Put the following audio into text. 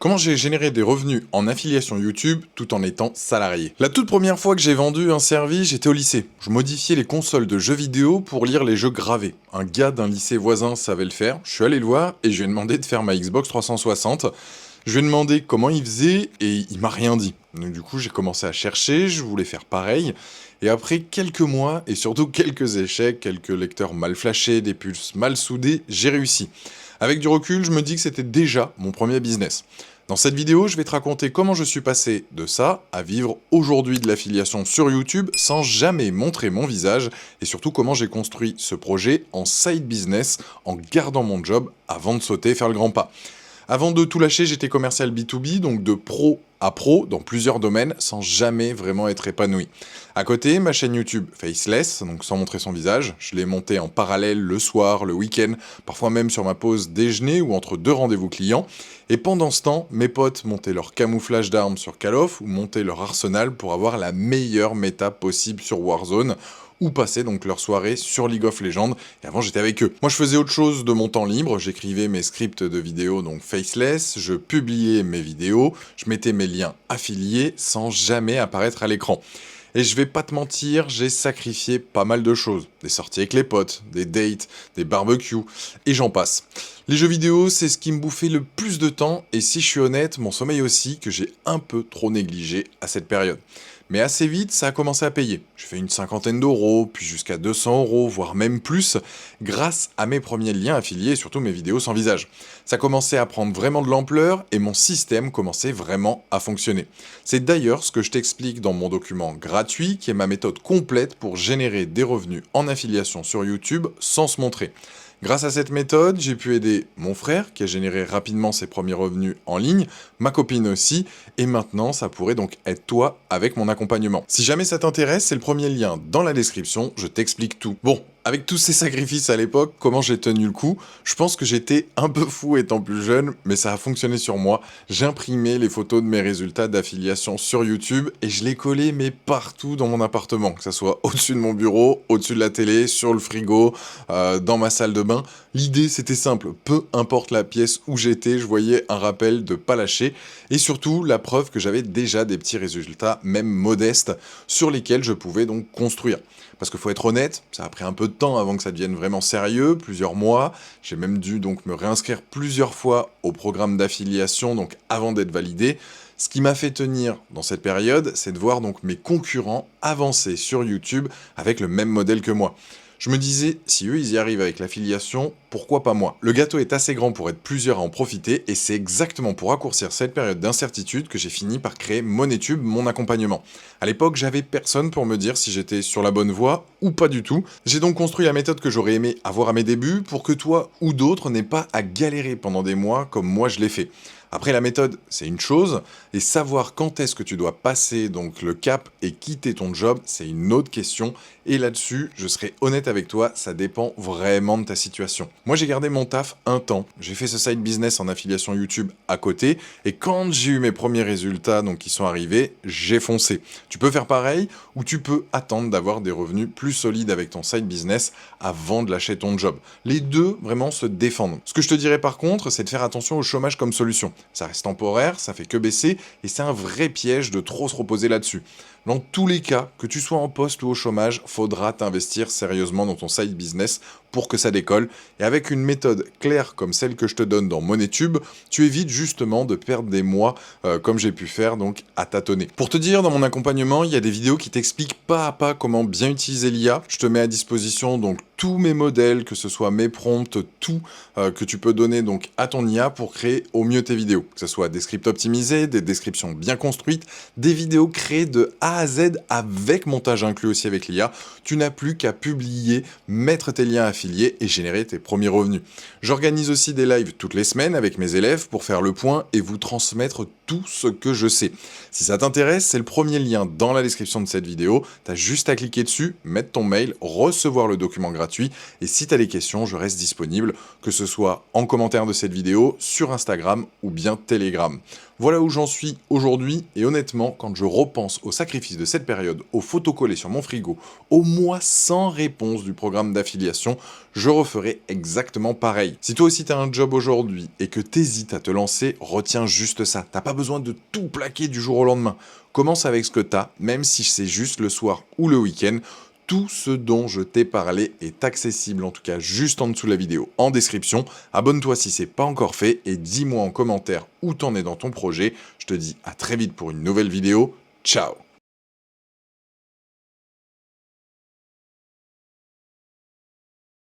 Comment j'ai généré des revenus en affiliation YouTube tout en étant salarié? La toute première fois que j'ai vendu un service, j'étais au lycée. Je modifiais les consoles de jeux vidéo pour lire les jeux gravés. Un gars d'un lycée voisin savait le faire, je suis allé le voir et je lui ai demandé de faire ma Xbox 360. Je lui ai demandé comment il faisait et il m'a rien dit. Donc du coup j'ai commencé à chercher, je voulais faire pareil. Et après quelques mois et surtout quelques échecs, quelques lecteurs mal flashés, des puces mal soudées, j'ai réussi. Avec du recul, je me dis que c'était déjà mon premier business. Dans cette vidéo, je vais te raconter comment je suis passé de ça à vivre aujourd'hui de l'affiliation sur YouTube sans jamais montrer mon visage et surtout comment j'ai construit ce projet en side business en gardant mon job avant de sauter et faire le grand pas. Avant de tout lâcher, j'étais commercial B2B, donc de pro à pro dans plusieurs domaines sans jamais vraiment être épanoui. À côté, ma chaîne YouTube Faceless, donc sans montrer son visage, je l'ai montée en parallèle le soir, le week-end, parfois même sur ma pause déjeuner ou entre deux rendez-vous clients. Et pendant ce temps, mes potes montaient leur camouflage d'armes sur Call of ou montaient leur arsenal pour avoir la meilleure méta possible sur Warzone ou passer donc leur soirée sur League of Legends, et avant j'étais avec eux. Moi je faisais autre chose de mon temps libre, j'écrivais mes scripts de vidéos donc Faceless, je publiais mes vidéos, je mettais mes liens affiliés sans jamais apparaître à l'écran. Et je vais pas te mentir, j'ai sacrifié pas mal de choses. Des sorties avec les potes, des dates, des barbecues, et j'en passe. Les jeux vidéo, c'est ce qui me bouffait le plus de temps, et si je suis honnête, mon sommeil aussi, que j'ai un peu trop négligé à cette période. Mais assez vite, ça a commencé à payer. J'ai fait une cinquantaine d'euros, puis jusqu'à 200 euros, voire même plus, grâce à mes premiers liens affiliés et surtout mes vidéos sans visage. Ça commençait à prendre vraiment de l'ampleur et mon système commençait vraiment à fonctionner. C'est d'ailleurs ce que je t'explique dans mon document gratuit, qui est ma méthode complète pour générer des revenus en affiliation sur YouTube sans se montrer. Grâce à cette méthode, j'ai pu aider mon frère, qui a généré rapidement ses premiers revenus en ligne, ma copine aussi, et maintenant ça pourrait donc être toi avec mon accompagnement. Si jamais ça t'intéresse, c'est le premier lien dans la description, je t'explique tout. Bon, avec tous ces sacrifices à l'époque, comment j'ai tenu le coup? Je pense que j'étais un peu fou étant plus jeune, mais ça a fonctionné sur moi. J'imprimais les photos de mes résultats d'affiliation sur YouTube et je les collais mais partout dans mon appartement, que ce soit au-dessus de mon bureau, au-dessus de la télé, sur le frigo, dans ma salle de bain. L'idée c'était simple, peu importe la pièce où j'étais, je voyais un rappel de pas lâcher et surtout la preuve que j'avais déjà des petits résultats, même modestes, sur lesquels je pouvais donc construire. Parce qu'il faut être honnête, ça a pris un peu de temps avant que ça devienne vraiment sérieux, plusieurs mois. J'ai même dû donc me réinscrire plusieurs fois au programme d'affiliation, donc avant d'être validé. Ce qui m'a fait tenir dans cette période, c'est de voir donc mes concurrents avancer sur YouTube avec le même modèle que moi. Je me disais, si eux ils y arrivent avec l'affiliation, pourquoi pas moi? Le gâteau est assez grand pour être plusieurs à en profiter et c'est exactement pour raccourcir cette période d'incertitude que j'ai fini par créer MoneyTube, mon accompagnement. À l'époque, j'avais personne pour me dire si j'étais sur la bonne voie ou pas du tout. J'ai donc construit la méthode que j'aurais aimé avoir à mes débuts pour que toi ou d'autres n'aient pas à galérer pendant des mois comme moi je l'ai fait. Après, la méthode, c'est une chose, et savoir quand est-ce que tu dois passer donc le cap et quitter ton job, c'est une autre question. Et là-dessus, je serai honnête avec toi, ça dépend vraiment de ta situation. Moi, j'ai gardé mon taf un temps. J'ai fait ce side business en affiliation YouTube à côté, et quand j'ai eu mes premiers résultats, donc qui sont arrivés, j'ai foncé. Tu peux faire pareil, ou tu peux attendre d'avoir des revenus plus solides avec ton side business avant de lâcher ton job. Les deux vraiment se défendent. Ce que je te dirais par contre, c'est de faire attention au chômage comme solution. Ça reste temporaire, ça fait que baisser, et c'est un vrai piège de trop se reposer là-dessus. Dans tous les cas, que tu sois en poste ou au chômage, faudra t'investir sérieusement dans ton side business pour que ça décolle. Et avec une méthode claire comme celle que je te donne dans MoneyTube, tu évites justement de perdre des mois comme j'ai pu faire donc à tâtonner. Pour te dire, dans mon accompagnement, il y a des vidéos qui t'expliquent pas à pas comment bien utiliser l'IA. Je te mets à disposition donc tous mes modèles, que ce soit mes prompts, tout que tu peux donner donc à ton IA pour créer au mieux tes vidéos. Que ce soit des scripts optimisés, des descriptions bien construites, des vidéos créées de A à Z avec montage inclus aussi avec l'IA. Tu n'as plus qu'à publier, mettre tes liens affiliés et générer tes premiers revenus. J'organise aussi des lives toutes les semaines avec mes élèves pour faire le point et vous transmettre tout ce que je sais. Si ça t'intéresse, c'est le premier lien dans la description de cette vidéo. Tu as juste à cliquer dessus, mettre ton mail, recevoir le document gratuit gratuit. Et si tu as des questions, je reste disponible, que ce soit en commentaire de cette vidéo, sur Instagram ou bien Telegram. Voilà où j'en suis aujourd'hui, et honnêtement, quand je repense au sacrifice de cette période, aux photos collées sur mon frigo, aux mois sans réponse du programme d'affiliation, je referai exactement pareil. Si toi aussi tu as un job aujourd'hui et que t'hésites à te lancer, retiens juste ça. T'as pas besoin de tout plaquer du jour au lendemain. Commence avec ce que t'as, même si c'est juste le soir ou le week-end. Tout ce dont je t'ai parlé est accessible, en tout cas juste en dessous de la vidéo, en description. Abonne-toi si c'est pas encore fait et dis-moi en commentaire où t'en es dans ton projet. Je te dis à très vite pour une nouvelle vidéo. Ciao!